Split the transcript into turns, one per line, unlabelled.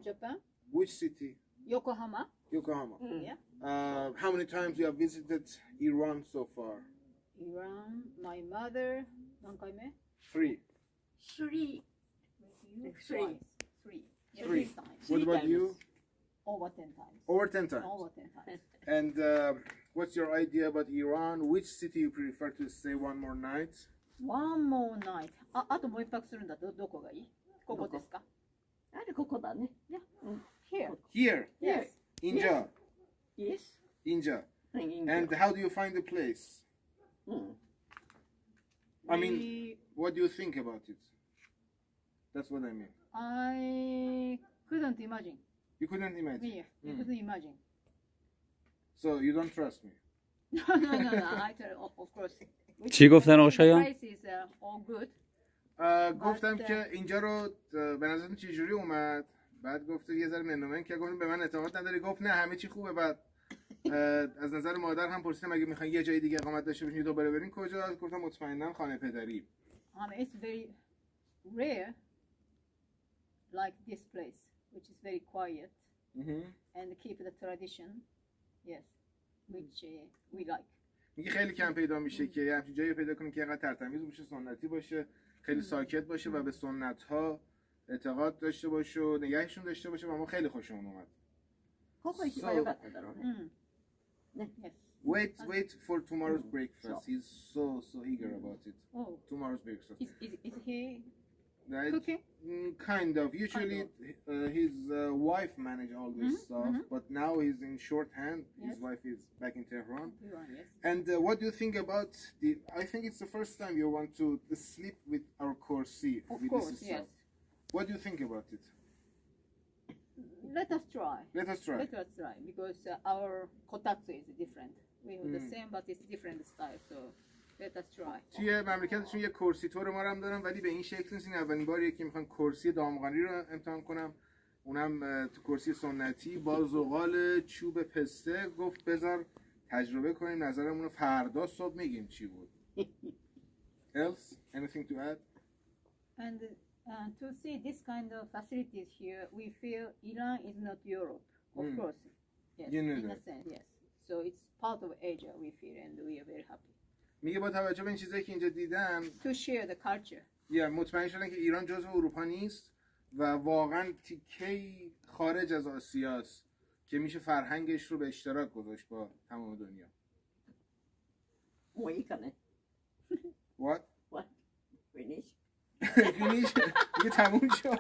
Japan.
Which city?
Yokohama.
Yokohama.
Yeah.
How many times you have visited Iran so far?
Iran. My mother. 何回目?
3.
3.
Twice. Three. Yeah,
3.
3 times.
What about
times.
you?
Over 10 times.
Over 10 times.
Over 10 times.
And what's your idea about Iran? Which city you prefer to stay one more night?
One more night. あともう一泊するんだ。どこがいい？ここですか？
あれここだね。
Yeah. Here.
Here.
Yes.
Inja.
Yes.
Inja.
And
And how do you find the place? I mean, what do you think about it? That's what I mean.
I couldn't imagine.
You couldn't imagine.
Yeah, you couldn't imagine.
So you don't trust me.
No. I tell, of course.
چی گفتن آقایان؟
The price is all good.
گفتم که اینجا رو به نظرتون چجوری اومد؟ بعد گفت یه ذره منومن که گفتم به من اعتماد نداری. گفت نه همه چی خوبه. بعد از نظر مادر هم پرسیدم اگه میخواین یه جای دیگه اقامت داشته باشین دوباره برین کجا؟ گفتم مطمئنا خانه پدری.
It's very rare, like this place, which is very quiet and keep the tradition. Yes, which we like.
میگه خیلی کم پیدا میشه که یه همچین جایی پیدا کنیم که اینقدر ترتمیز باشه، سنتی باشه، خیلی ساکت باشه و به سنت ها اعتقاد داشته باشه و نگهشون داشته باشه و ما خیلی خوشمون اومد.
ここ行けばよかっただろうね。
Yes.
Wait for tomorrow's breakfast. He's so eager about it.
Oh,
Tomorrow's breakfast.
is he
Right?
cooking?
Kind of. Usually his wife manage all this stuff, but now he's in shorthand. His
Yes.
wife is back in Tehran.
Iran, yes.
And what do you think about the? I think it's the first time you want to sleep with our Corsi.
Of
with
course,
this
yes.
stuff. What do you think about it?
Let us try.
Let us try.
Let us try because our kotatsu is different. We have the same, but it's different style. So let us try.
توی مملکتشون یه کرسی تور ما هم دارم ولی به این شکل نیست. این اولین باریه که میخوان کرسی دامغانی رو امتحان کنم. اونم تو کرسی سنتی با زغال چوب پسته. گفت بذار تجربه کنیم نظرمون رو فردا صبح میگیم چی بود. Else? Anything to add?
And to see this kind of facilities here, we feel Iran is not Europe. Of course, yes,
You knew
in a
that.
sense, yes. So it's part of Asia. We feel, and we are very happy
میگه با توجه به این چیزایی که اینجا دیدم
to share the culture.
مطمئن شدن که ایران جزو اروپا نیست و واقعا تیکه‌ای خارج از آسیاست که میشه فرهنگش رو به اشتراک گذاشت با تمام دنیا.
もういいかね。
What?
What? Finish?
Finish? دیگه تموم شد.